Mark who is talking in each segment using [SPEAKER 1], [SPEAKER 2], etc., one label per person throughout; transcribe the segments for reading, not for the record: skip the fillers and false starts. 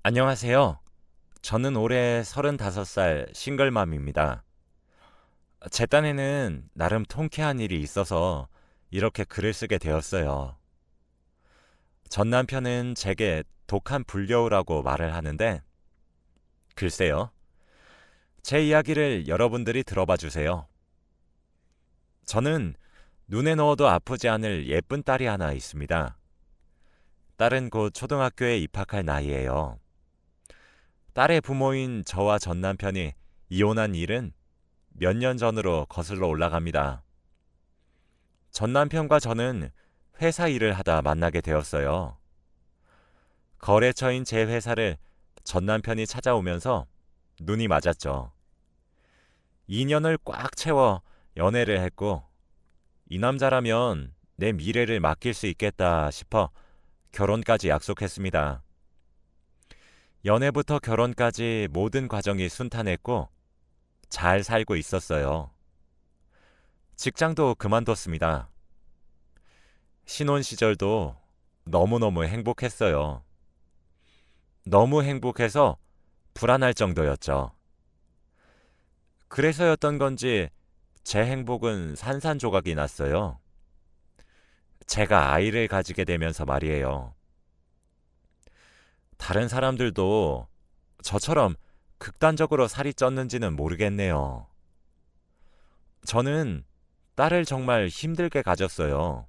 [SPEAKER 1] 안녕하세요. 저는 올해 35살 싱글맘입니다. 제 딴에는 나름 통쾌한 일이 있어서 이렇게 글을 쓰게 되었어요. 전 남편은 제게 독한 불려우라고 말을 하는데, 글쎄요. 제 이야기를 여러분들이 들어봐 주세요. 저는 눈에 넣어도 아프지 않을 예쁜 딸이 하나 있습니다. 딸은 곧 초등학교에 입학할 나이예요. 딸의 부모인 저와 전 남편이 이혼한 일은 몇 년 전으로 거슬러 올라갑니다. 전 남편과 저는 회사 일을 하다 만나게 되었어요. 거래처인 제 회사를 전 남편이 찾아오면서 눈이 맞았죠. 2년을 꽉 채워 연애를 했고, 이 남자라면 내 미래를 맡길 수 있겠다 싶어 결혼까지 약속했습니다. 연애부터 결혼까지 모든 과정이 순탄했고 잘 살고 있었어요. 직장도 그만뒀습니다. 신혼 시절도 너무너무 행복했어요. 너무 행복해서 불안할 정도였죠. 그래서였던 건지 제 행복은 산산조각이 났어요. 제가 아이를 가지게 되면서 말이에요. 다른 사람들도 저처럼 극단적으로 살이 쪘는지는 모르겠네요. 저는 딸을 정말 힘들게 가졌어요.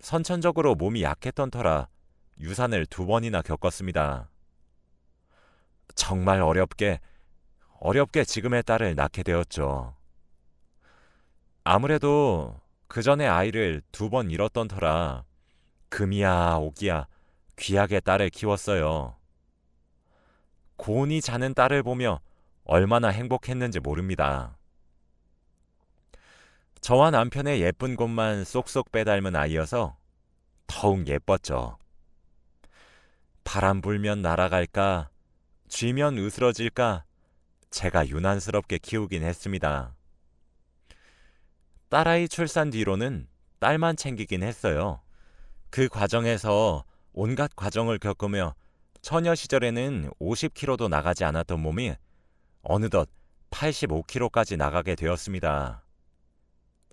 [SPEAKER 1] 선천적으로 몸이 약했던 터라 유산을 2번이나 겪었습니다. 정말 어렵게 지금의 딸을 낳게 되었죠. 아무래도 그 전에 아이를 2번 잃었던 터라 금이야 오기야 귀하게 딸을 키웠어요. 곤히 자는 딸을 보며 얼마나 행복했는지 모릅니다. 저와 남편의 예쁜 곳만 쏙쏙 빼닮은 아이여서 더욱 예뻤죠. 바람 불면 날아갈까, 쥐면 으스러질까, 제가 유난스럽게 키우긴 했습니다. 딸아이 출산 뒤로는 딸만 챙기긴 했어요. 그 과정에서 온갖 과정을 겪으며 처녀 시절에는 50kg도 나가지 않았던 몸이 어느덧 85kg까지 나가게 되었습니다.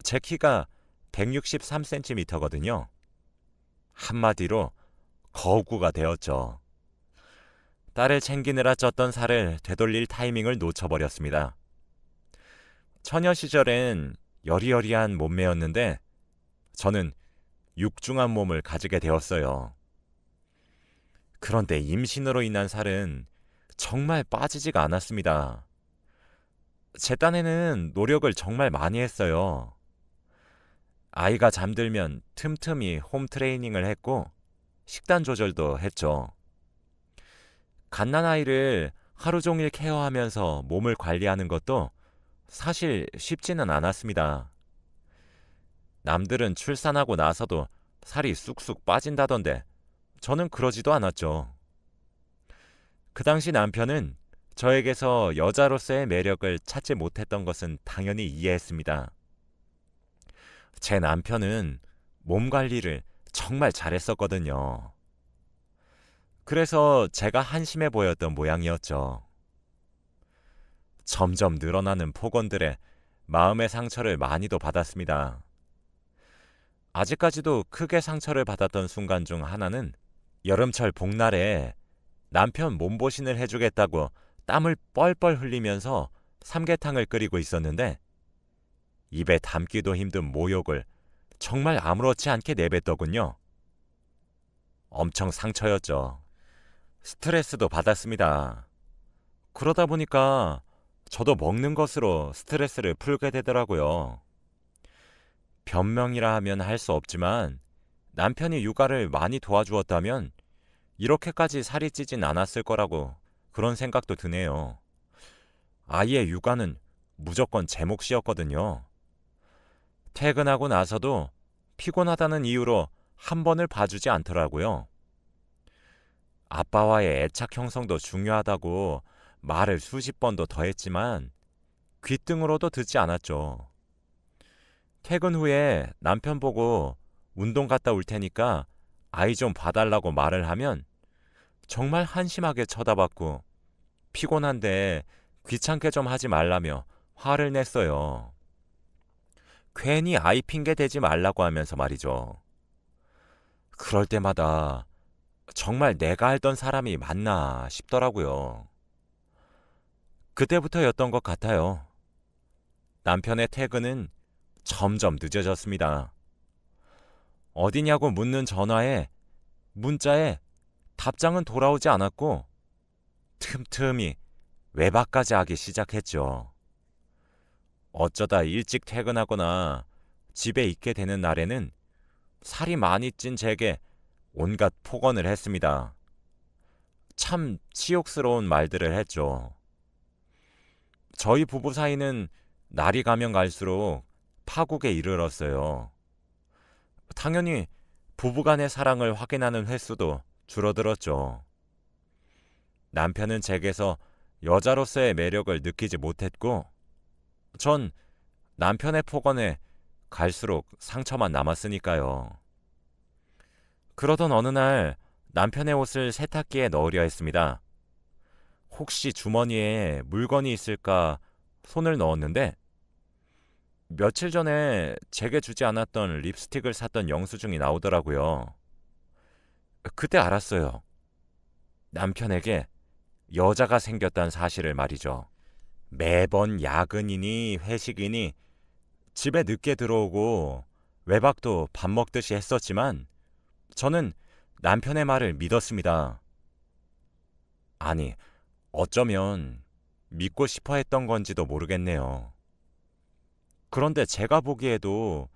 [SPEAKER 1] 제 키가 163cm거든요. 한마디로 거구가 되었죠. 딸을 챙기느라 쪘던 살을 되돌릴 타이밍을 놓쳐버렸습니다. 처녀 시절엔 여리여리한 몸매였는데 저는 육중한 몸을 가지게 되었어요. 그런데 임신으로 인한 살은 정말 빠지지가 않았습니다. 제 딴에는 노력을 정말 많이 했어요. 아이가 잠들면 틈틈이 홈 트레이닝을 했고 식단 조절도 했죠. 갓난아이를 하루 종일 케어하면서 몸을 관리하는 것도 사실 쉽지는 않았습니다. 남들은 출산하고 나서도 살이 쑥쑥 빠진다던데 저는 그러지도 않았죠. 그 당시 남편은 저에게서 여자로서의 매력을 찾지 못했던 것은 당연히 이해했습니다. 제 남편은 몸 관리를 정말 잘했었거든요. 그래서 제가 한심해 보였던 모양이었죠. 점점 늘어나는 폭언들에 마음의 상처를 많이도 받았습니다. 아직까지도 크게 상처를 받았던 순간 중 하나는 여름철 복날에 남편 몸보신을 해주겠다고 땀을 뻘뻘 흘리면서 삼계탕을 끓이고 있었는데 입에 담기도 힘든 모욕을 정말 아무렇지 않게 내뱉더군요. 엄청 상처였죠. 스트레스도 받았습니다. 그러다 보니까 저도 먹는 것으로 스트레스를 풀게 되더라고요. 변명이라 하면 할 수 없지만 남편이 육아를 많이 도와주었다면 이렇게까지 살이 찌진 않았을 거라고 그런 생각도 드네요. 아이의 육아는 무조건 제 몫이었거든요. 퇴근하고 나서도 피곤하다는 이유로 한 번을 봐주지 않더라고요. 아빠와의 애착 형성도 중요하다고 말을 수십 번도 더 했지만 귓등으로도 듣지 않았죠. 퇴근 후에 남편 보고 운동 갔다 올 테니까 아이 좀 봐달라고 말을 하면 정말 한심하게 쳐다봤고 피곤한데 귀찮게 좀 하지 말라며 화를 냈어요. 괜히 아이 핑계 대지 말라고 하면서 말이죠. 그럴 때마다 정말 내가 알던 사람이 맞나 싶더라고요. 그때부터였던 것 같아요. 남편의 퇴근은 점점 늦어졌습니다. 어디냐고 묻는 전화에, 문자에 답장은 돌아오지 않았고 틈틈이 외박까지 하기 시작했죠. 어쩌다 일찍 퇴근하거나 집에 있게 되는 날에는 살이 많이 찐 제게 온갖 폭언을 했습니다. 참 치욕스러운 말들을 했죠. 저희 부부 사이는 날이 가면 갈수록 파국에 이르렀어요. 당연히 부부간의 사랑을 확인하는 횟수도 줄어들었죠. 남편은 제게서 여자로서의 매력을 느끼지 못했고, 전 남편의 폭언에 갈수록 상처만 남았으니까요. 그러던 어느 날 남편의 옷을 세탁기에 넣으려 했습니다. 혹시 주머니에 물건이 있을까 손을 넣었는데 며칠 전에 제게 주지 않았던 립스틱을 샀던 영수증이 나오더라고요. 그때 알았어요. 남편에게 여자가 생겼다는 사실을 말이죠. 매번 야근이니 회식이니 집에 늦게 들어오고 외박도 밥 먹듯이 했었지만 저는 남편의 말을 믿었습니다. 아니, 어쩌면 믿고 싶어 했던 건지도 모르겠네요. 그런데 제가 보기에도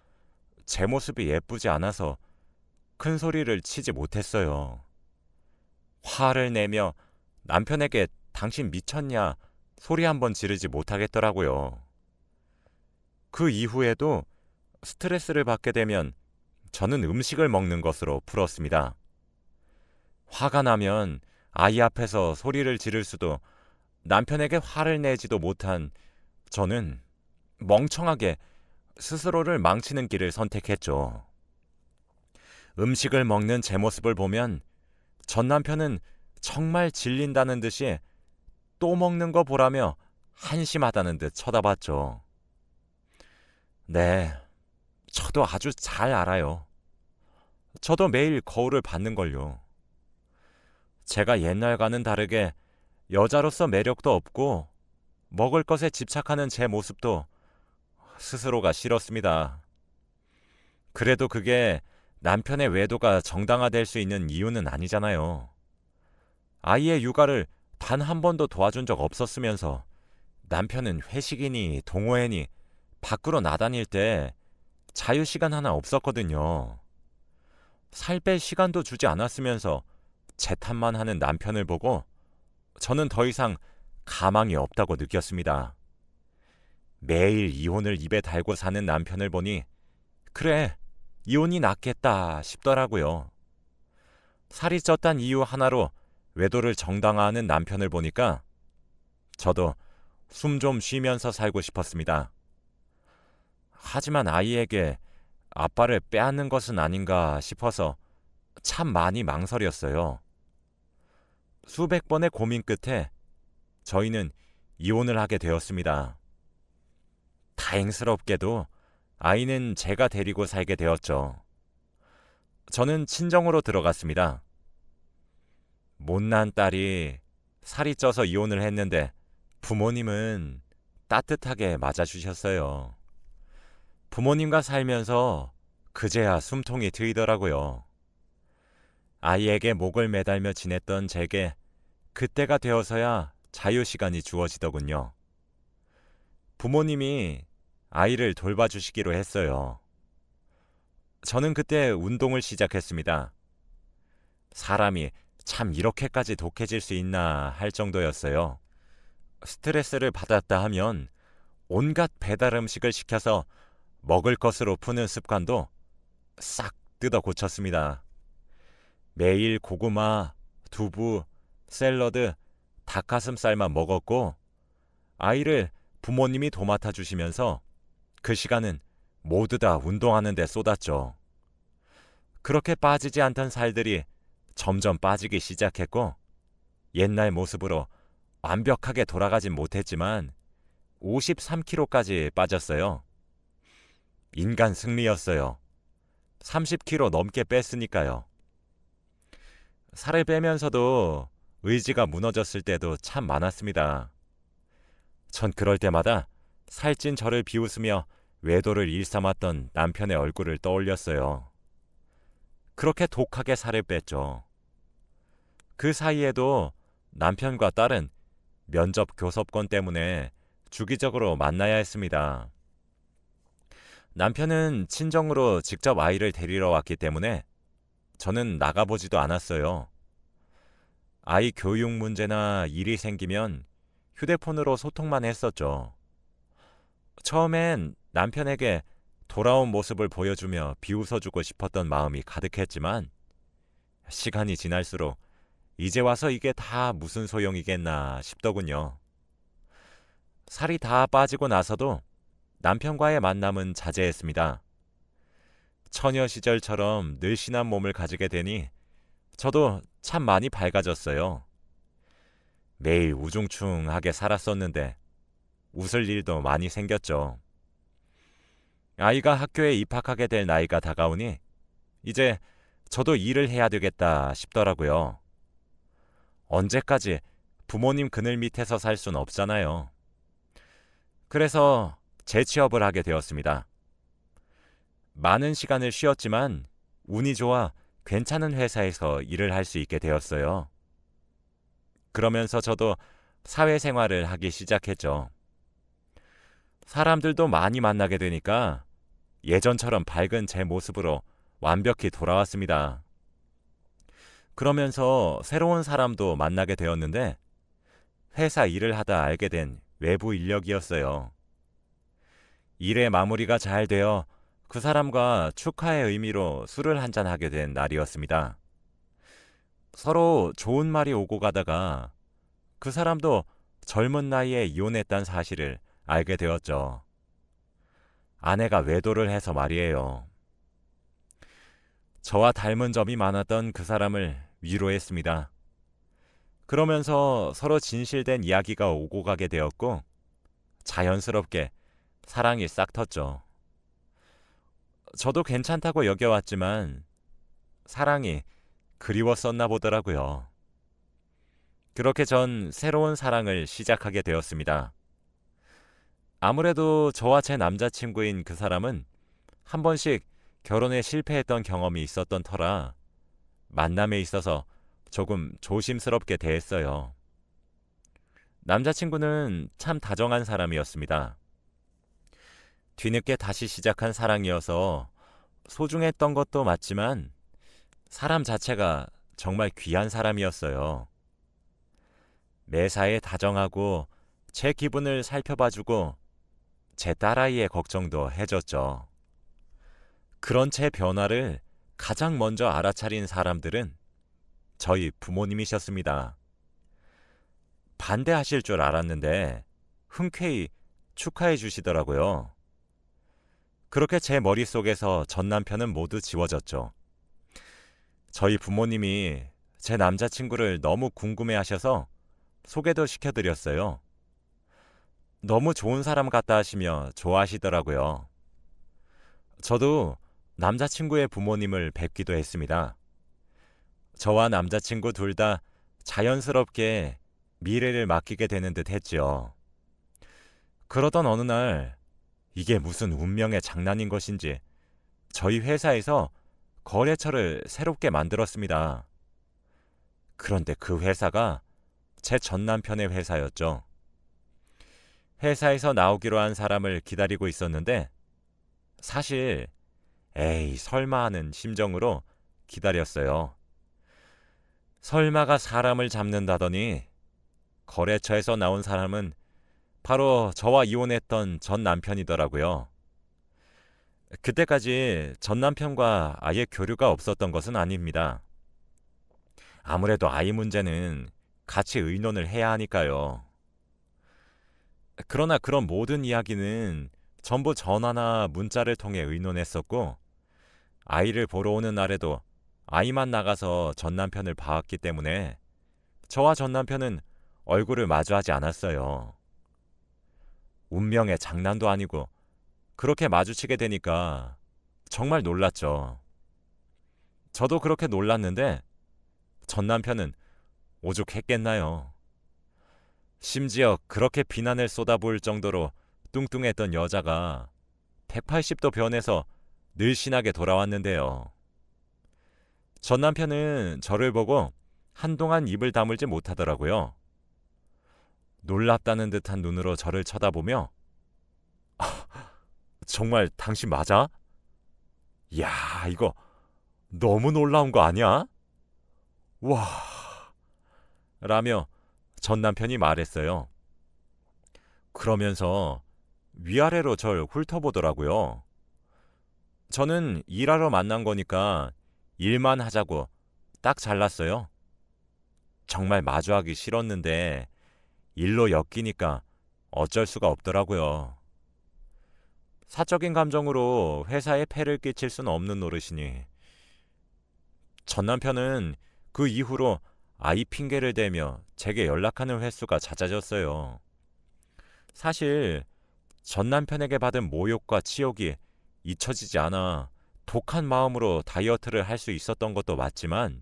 [SPEAKER 1] 제 모습이 예쁘지 않아서 큰 소리를 치지 못했어요. 화를 내며 남편에게 당신 미쳤냐 소리 한번 지르지 못하겠더라고요. 그 이후에도 스트레스를 받게 되면 저는 음식을 먹는 것으로 풀었습니다. 화가 나면 아이 앞에서 소리를 지를 수도 남편에게 화를 내지도 못한 저는 멍청하게 스스로를 망치는 길을 선택했죠. 음식을 먹는 제 모습을 보면 전 남편은 정말 질린다는 듯이 또 먹는 거 보라며 한심하다는 듯 쳐다봤죠. 네, 저도 아주 잘 알아요. 저도 매일 거울을 받는걸요. 제가 옛날과는 다르게 여자로서 매력도 없고 먹을 것에 집착하는 제 모습도 스스로가 싫었습니다. 그래도 그게 남편의 외도가 정당화될 수 있는 이유는 아니잖아요. 아이의 육아를 단 한 번도 도와준 적 없었으면서 남편은 회식이니 동호회니 밖으로 나다닐 때 자유시간 하나 없었거든요. 살 뺄 시간도 주지 않았으면서 제 탓만 하는 남편을 보고 저는 더 이상 가망이 없다고 느꼈습니다. 매일 이혼을 입에 달고 사는 남편을 보니 그래, 이혼이 낫겠다 싶더라고요. 살이 쪘단 이유 하나로 외도를 정당화하는 남편을 보니까 저도 숨 좀 쉬면서 살고 싶었습니다. 하지만 아이에게 아빠를 빼앗는 것은 아닌가 싶어서 참 많이 망설였어요. 수백 번의 고민 끝에 저희는 이혼을 하게 되었습니다. 다행스럽게도 아이는 제가 데리고 살게 되었죠. 저는 친정으로 들어갔습니다. 못난 딸이 살이 쪄서 이혼을 했는데 부모님은 따뜻하게 맞아주셨어요. 부모님과 살면서 그제야 숨통이 트이더라고요. 아이에게 목을 매달며 지냈던 제게 그때가 되어서야 자유시간이 주어지더군요. 부모님이 아이를 돌봐주시기로 했어요. 저는 그때 운동을 시작했습니다. 사람이 참 이렇게까지 독해질 수 있나 할 정도였어요. 스트레스를 받았다 하면 온갖 배달 음식을 시켜서 먹을 것으로 푸는 습관도 싹 뜯어 고쳤습니다. 매일 고구마, 두부, 샐러드, 닭가슴살만 먹었고 아이를 부모님이 도맡아 주시면서 그 시간은 모두 다 운동하는 데 쏟았죠. 그렇게 빠지지 않던 살들이 점점 빠지기 시작했고 옛날 모습으로 완벽하게 돌아가진 못했지만 53kg까지 빠졌어요. 인간 승리였어요. 30kg 넘게 뺐으니까요. 살을 빼면서도 의지가 무너졌을 때도 참 많았습니다. 전 그럴 때마다 살찐 저를 비웃으며 외도를 일삼았던 남편의 얼굴을 떠올렸어요. 그렇게 독하게 살을 뺐죠. 그 사이에도 남편과 딸은 면접 교섭권 때문에 주기적으로 만나야 했습니다. 남편은 친정으로 직접 아이를 데리러 왔기 때문에 저는 나가보지도 않았어요. 아이 교육 문제나 일이 생기면 휴대폰으로 소통만 했었죠. 처음엔 남편에게 돌아온 모습을 보여주며 비웃어주고 싶었던 마음이 가득했지만 시간이 지날수록 이제 와서 이게 다 무슨 소용이겠나 싶더군요. 살이 다 빠지고 나서도 남편과의 만남은 자제했습니다. 처녀 시절처럼 늘씬한 몸을 가지게 되니 저도 참 많이 밝아졌어요. 매일 우중충하게 살았었는데 웃을 일도 많이 생겼죠. 아이가 학교에 입학하게 될 나이가 다가오니 이제 저도 일을 해야 되겠다 싶더라고요. 언제까지 부모님 그늘 밑에서 살 순 없잖아요. 그래서 재취업을 하게 되었습니다. 많은 시간을 쉬었지만 운이 좋아 괜찮은 회사에서 일을 할 수 있게 되었어요. 그러면서 저도 사회생활을 하기 시작했죠. 사람들도 많이 만나게 되니까 예전처럼 밝은 제 모습으로 완벽히 돌아왔습니다. 그러면서 새로운 사람도 만나게 되었는데 회사 일을 하다 알게 된 외부 인력이었어요. 일의 마무리가 잘 되어 그 사람과 축하의 의미로 술을 한잔하게 된 날이었습니다. 서로 좋은 말이 오고 가다가 그 사람도 젊은 나이에 이혼했다는 사실을 알게 되었죠. 아내가 외도를 해서 말이에요. 저와 닮은 점이 많았던 그 사람을 위로했습니다. 그러면서 서로 진실된 이야기가 오고 가게 되었고 자연스럽게 사랑이 싹 텄죠. 저도 괜찮다고 여겨왔지만 사랑이 그리웠었나 보더라고요. 그렇게 전 새로운 사랑을 시작하게 되었습니다. 아무래도 저와 제 남자친구인 그 사람은 한 번씩 결혼에 실패했던 경험이 있었던 터라 만남에 있어서 조금 조심스럽게 대했어요. 남자친구는 참 다정한 사람이었습니다. 뒤늦게 다시 시작한 사랑이어서 소중했던 것도 맞지만 사람 자체가 정말 귀한 사람이었어요. 매사에 다정하고 제 기분을 살펴봐주고 제 딸아이의 걱정도 해줬죠. 그런 제 변화를 가장 먼저 알아차린 사람들은 저희 부모님이셨습니다. 반대하실 줄 알았는데 흔쾌히 축하해 주시더라고요. 그렇게 제 머릿속에서 전 남편은 모두 지워졌죠. 저희 부모님이 제 남자친구를 너무 궁금해하셔서 소개도 시켜드렸어요. 너무 좋은 사람 같다 하시며 좋아하시더라고요. 저도 남자친구의 부모님을 뵙기도 했습니다. 저와 남자친구 둘 다 자연스럽게 미래를 맡기게 되는 듯 했지요. 그러던 어느 날 이게 무슨 운명의 장난인 것인지 저희 회사에서 거래처를 새롭게 만들었습니다. 그런데 그 회사가 제 전 남편의 회사였죠. 회사에서 나오기로 한 사람을 기다리고 있었는데 사실 에이 설마 하는 심정으로 기다렸어요. 설마가 사람을 잡는다더니 거래처에서 나온 사람은 바로 저와 이혼했던 전 남편이더라고요. 그때까지 전 남편과 아예 교류가 없었던 것은 아닙니다. 아무래도 아이 문제는 같이 의논을 해야 하니까요. 그러나 그런 모든 이야기는 전부 전화나 문자를 통해 의논했었고 아이를 보러 오는 날에도 아이만 나가서 전 남편을 봐왔기 때문에 저와 전 남편은 얼굴을 마주하지 않았어요. 운명의 장난도 아니고 그렇게 마주치게 되니까 정말 놀랐죠. 저도 그렇게 놀랐는데 전 남편은 오죽했겠나요. 심지어 그렇게 비난을 쏟아부을 정도로 뚱뚱했던 여자가 180도 변해서 늘씬하게 돌아왔는데요. 전 남편은 저를 보고 한동안 입을 다물지 못하더라고요. 놀랍다는 듯한 눈으로 저를 쳐다보며 정말 당신 맞아? 이야, 이거 너무 놀라운 거 아니야? 와, 라며 전 남편이 말했어요. 그러면서 위아래로 절 훑어보더라고요. 저는 일하러 만난 거니까 일만 하자고 딱 잘랐어요. 정말 마주하기 싫었는데 일로 엮이니까 어쩔 수가 없더라고요. 사적인 감정으로 회사에 폐를 끼칠 수는 없는 노릇이니 전 남편은 그 이후로 아이 핑계를 대며 제게 연락하는 횟수가 잦아졌어요. 사실 전 남편에게 받은 모욕과 치욕이 잊혀지지 않아 독한 마음으로 다이어트를 할 수 있었던 것도 맞지만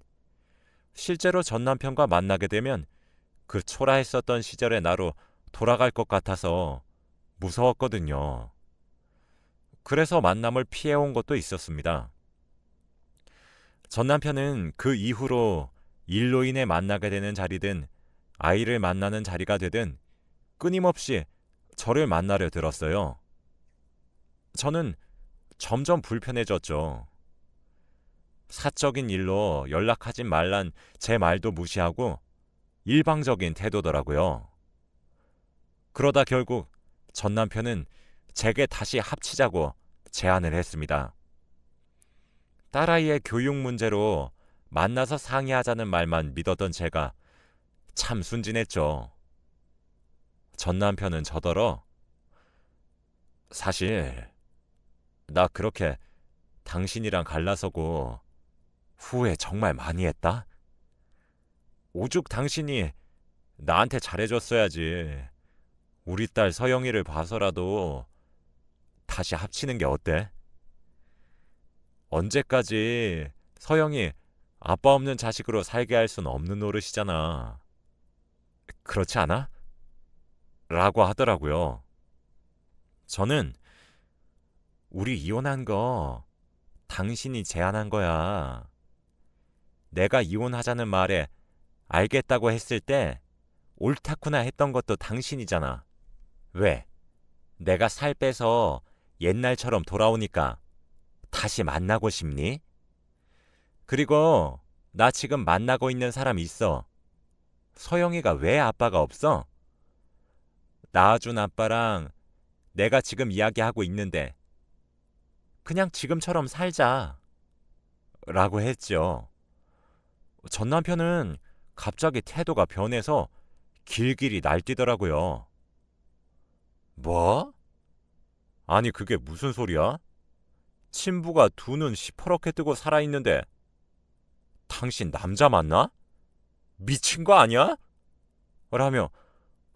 [SPEAKER 1] 실제로 전 남편과 만나게 되면 그 초라했었던 시절의 나로 돌아갈 것 같아서 무서웠거든요. 그래서 만남을 피해온 것도 있었습니다. 전 남편은 그 이후로 일로 인해 만나게 되는 자리든 아이를 만나는 자리가 되든 끊임없이 저를 만나려 들었어요. 저는 점점 불편해졌죠. 사적인 일로 연락하지 말란 제 말도 무시하고 일방적인 태도더라고요. 그러다 결국 전 남편은 제게 다시 합치자고 제안을 했습니다. 딸아이의 교육 문제로 만나서 상의하자는 말만 믿었던 제가 참 순진했죠. 전 남편은 저더러 사실 나 그렇게 당신이랑 갈라서고 후회 정말 많이 했다. 오죽 당신이 나한테 잘해줬어야지. 우리 딸 서영이를 봐서라도 다시 합치는 게 어때? 언제까지 서영이 아빠 없는 자식으로 살게 할 수는 없는 노릇이잖아. 그렇지 않아? 라고 하더라고요. 저는 우리 이혼한 거 당신이 제안한 거야. 내가 이혼하자는 말에 알겠다고 했을 때 옳다구나 했던 것도 당신이잖아. 왜? 내가 살 빼서 옛날처럼 돌아오니까 다시 만나고 싶니? 그리고 나 지금 만나고 있는 사람 있어. 서영이가 왜 아빠가 없어? 낳아준 아빠랑 내가 지금 이야기하고 있는데 그냥 지금처럼 살자. 라고 했죠. 전 남편은 갑자기 태도가 변해서 길길이 날뛰더라고요. 뭐? 아니 그게 무슨 소리야? 친부가 두 눈 시퍼렇게 뜨고 살아있는데 당신 남자 맞나? 미친 거 아니야? 라며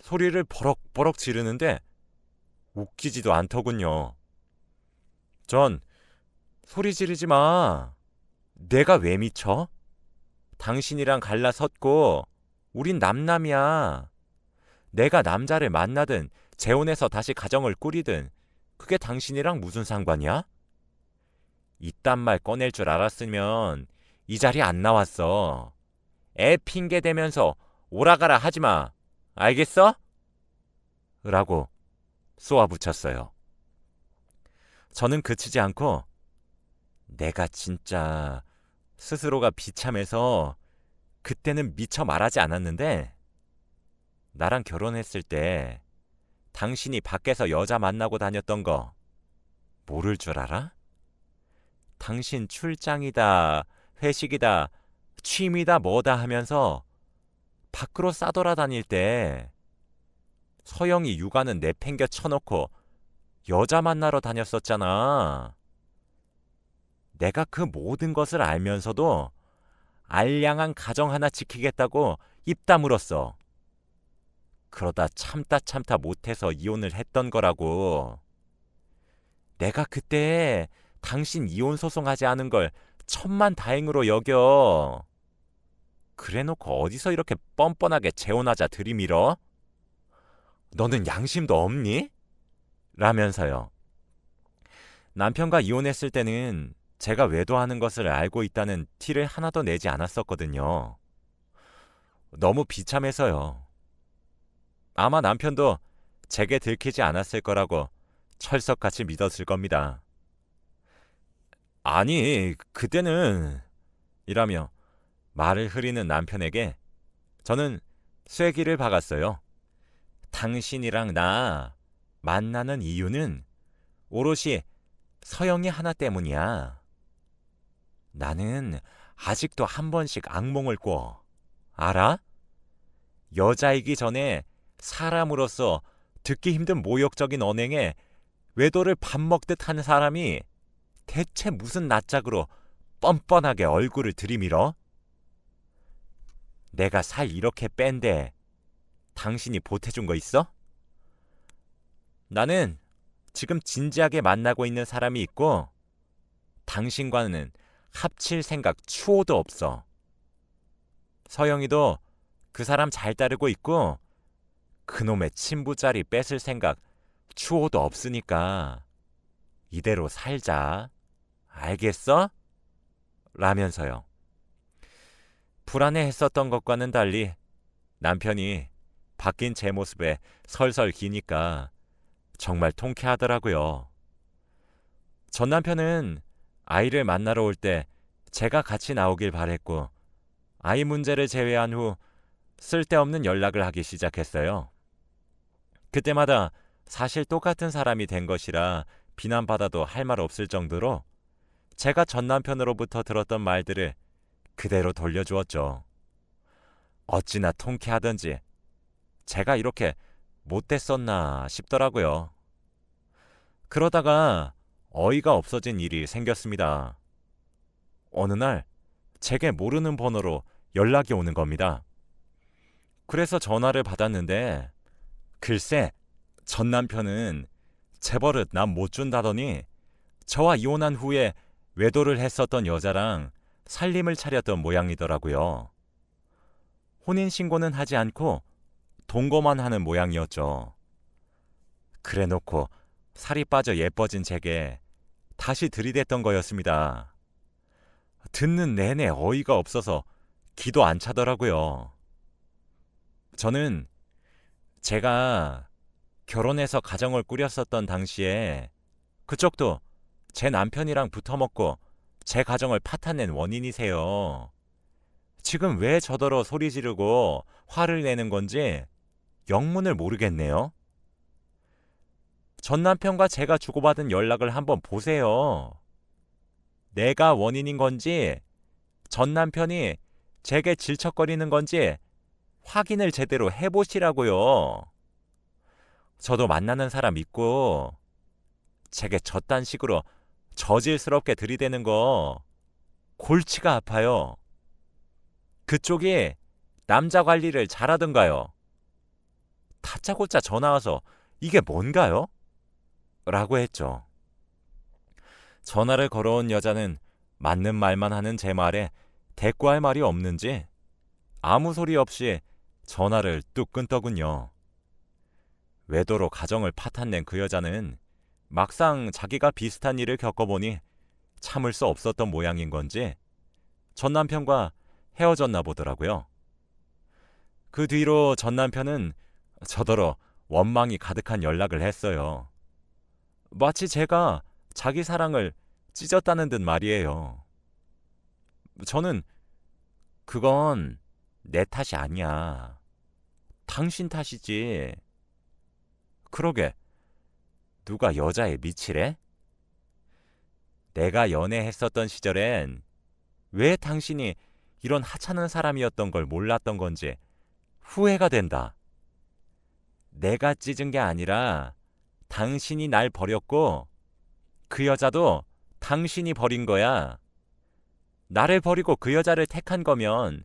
[SPEAKER 1] 소리를 버럭버럭 지르는데 웃기지도 않더군요. 전 소리 지르지 마. 내가 왜 미쳐? 당신이랑 갈라섰고 우린 남남이야. 내가 남자를 만나든 재혼해서 다시 가정을 꾸리든 그게 당신이랑 무슨 상관이야? 이딴 말 꺼낼 줄 알았으면 이 자리에 안 나왔어. 애 핑계 대면서 오라가라 하지 마. 알겠어? 라고 쏘아붙였어요. 저는 그치지 않고 내가 진짜 스스로가 비참해서 그때는 미처 말하지 않았는데 나랑 결혼했을 때 당신이 밖에서 여자 만나고 다녔던 거 모를 줄 알아? 당신 출장이다, 회식이다, 취미다 뭐다 하면서 밖으로 싸돌아다닐 때 서영이 육아는 내팽겨 쳐놓고 여자 만나러 다녔었잖아. 내가 그 모든 것을 알면서도 알량한 가정 하나 지키겠다고 입 다물었어. 그러다 참다 못해서 이혼을 했던 거라고. 내가 그때 당신 이혼 소송하지 않은 걸 천만다행으로 여겨. 그래놓고 어디서 이렇게 뻔뻔하게 재혼하자 들이밀어? 너는 양심도 없니? 라면서요. 남편과 이혼했을 때는 제가 외도하는 것을 알고 있다는 티를 하나도 내지 않았었거든요. 너무 비참해서요. 아마 남편도 제게 들키지 않았을 거라고 철석같이 믿었을 겁니다. 아니, 그때는 이라며 말을 흐리는 남편에게 저는 쐐기를 박았어요. 당신이랑 나 만나는 이유는 오롯이 서영이 하나 때문이야. 나는 아직도 한 번씩 악몽을 꿔. 알아? 여자이기 전에 사람으로서 듣기 힘든 모욕적인 언행에 외도를 밥 먹듯 하는 사람이 대체 무슨 낯짝으로 뻔뻔하게 얼굴을 들이밀어? 내가 살 이렇게 뺀데 당신이 보태준 거 있어? 나는 지금 진지하게 만나고 있는 사람이 있고 당신과는 합칠 생각 추호도 없어. 서영이도 그 사람 잘 따르고 있고 그놈의 친부자리 뺏을 생각 추호도 없으니까 이대로 살자. 알겠어? 라면서요. 불안해했었던 것과는 달리 남편이 바뀐 제 모습에 설설 기니까 정말 통쾌하더라고요. 전 남편은 아이를 만나러 올 때 제가 같이 나오길 바랬고 아이 문제를 제외한 후 쓸데없는 연락을 하기 시작했어요. 그때마다 사실 똑같은 사람이 된 것이라 비난받아도 할 말 없을 정도로 제가 전 남편으로부터 들었던 말들을 그대로 돌려주었죠. 어찌나 통쾌하던지 제가 이렇게 못됐었나 싶더라고요. 그러다가 어이가 없어진 일이 생겼습니다. 어느 날 제게 모르는 번호로 연락이 오는 겁니다. 그래서 전화를 받았는데 글쎄 전 남편은 재벌은 남 못 준다더니 저와 이혼한 후에 외도를 했었던 여자랑 살림을 차렸던 모양이더라고요. 혼인신고는 하지 않고 동거만 하는 모양이었죠. 그래놓고 살이 빠져 예뻐진 제게 다시 들이댔던 거였습니다. 듣는 내내 어이가 없어서 기도 안 차더라고요. 저는 제가 결혼해서 가정을 꾸렸었던 당시에 그쪽도 제 남편이랑 붙어먹고 제 가정을 파탄낸 원인이세요. 지금 왜 저더러 소리 지르고 화를 내는 건지 영문을 모르겠네요. 전 남편과 제가 주고받은 연락을 한번 보세요. 내가 원인인 건지 전 남편이 제게 질척거리는 건지 확인을 제대로 해보시라고요. 저도 만나는 사람 있고 제게 저딴 식으로 저질스럽게 들이대는 거 골치가 아파요. 그쪽이 남자 관리를 잘하던가요. 다짜고짜 전화 와서 이게 뭔가요? 라고 했죠. 전화를 걸어온 여자는 맞는 말만 하는 제 말에 대꾸할 말이 없는지 아무 소리 없이 전화를 뚝 끊더군요. 외도로 가정을 파탄낸 그 여자는 막상 자기가 비슷한 일을 겪어보니 참을 수 없었던 모양인 건지 전 남편과 헤어졌나 보더라고요. 그 뒤로 전 남편은 저더러 원망이 가득한 연락을 했어요. 마치 제가 자기 사랑을 찢었다는 듯 말이에요. 저는 그건 내 탓이 아니야. 당신 탓이지. 그러게 누가 여자에 미치래? 내가 연애했었던 시절엔 왜 당신이 이런 하찮은 사람이었던 걸 몰랐던 건지 후회가 된다. 내가 찢은 게 아니라 당신이 날 버렸고 그 여자도 당신이 버린 거야. 나를 버리고 그 여자를 택한 거면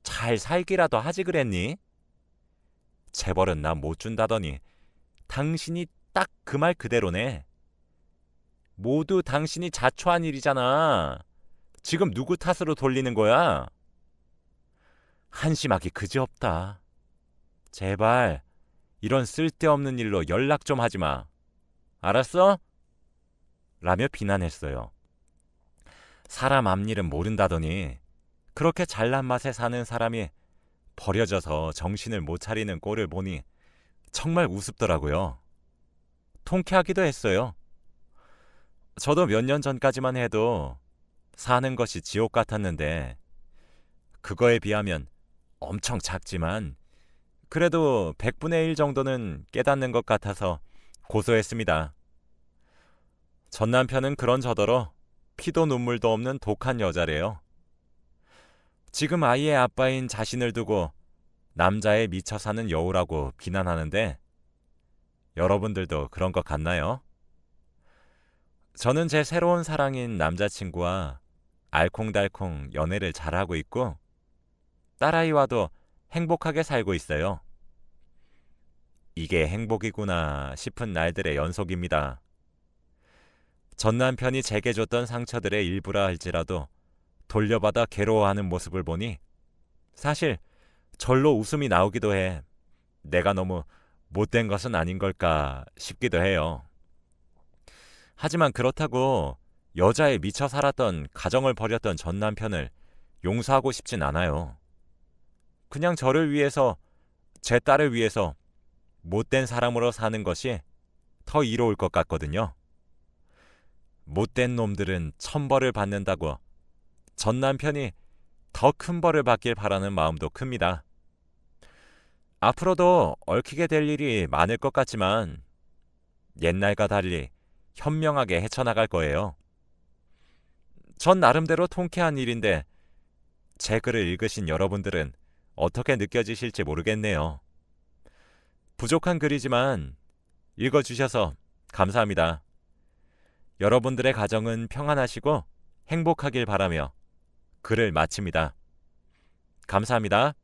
[SPEAKER 1] 잘 살기라도 하지 그랬니? 재벌은 나 못 준다더니 당신이 딱 그 말 그대로네. 모두 당신이 자초한 일이잖아. 지금 누구 탓으로 돌리는 거야? 한심하기 그지없다. 제발 이런 쓸데없는 일로 연락 좀 하지 마. 알았어? 라며 비난했어요. 사람 앞일은 모른다더니 그렇게 잘난 맛에 사는 사람이 버려져서 정신을 못 차리는 꼴을 보니 정말 우습더라고요. 통쾌하기도 했어요. 저도 몇 년 전까지만 해도 사는 것이 지옥 같았는데 그거에 비하면 엄청 작지만 그래도 100분의 1 정도는 깨닫는 것 같아서 고소했습니다. 전 남편은 그런저더러 피도 눈물도 없는 독한 여자래요. 지금 아이의 아빠인 자신을 두고 남자에 미쳐 사는 여우라고 비난하는데 여러분들도 그런 것 같나요? 저는 제 새로운 사랑인 남자친구와 알콩달콩 연애를 잘하고 있고 딸아이와도 행복하게 살고 있어요. 이게 행복이구나 싶은 날들의 연속입니다. 전 남편이 제게 줬던 상처들의 일부라 할지라도 돌려받아 괴로워하는 모습을 보니 사실 절로 웃음이 나오기도 해. 내가 너무 못된 것은 아닌 걸까 싶기도 해요. 하지만 그렇다고 여자에 미쳐 살았던 가정을 버렸던 전 남편을 용서하고 싶진 않아요. 그냥 저를 위해서, 제 딸을 위해서 못된 사람으로 사는 것이 더 이로울 것 같거든요. 못된 놈들은 천벌을 받는다고 전 남편이 더 큰 벌을 받길 바라는 마음도 큽니다. 앞으로도 얽히게 될 일이 많을 것 같지만 옛날과 달리 현명하게 헤쳐나갈 거예요. 전 나름대로 통쾌한 일인데 제 글을 읽으신 여러분들은 어떻게 느껴지실지 모르겠네요. 부족한 글이지만 읽어주셔서 감사합니다. 여러분들의 가정은 평안하시고 행복하길 바라며 글을 마칩니다. 감사합니다.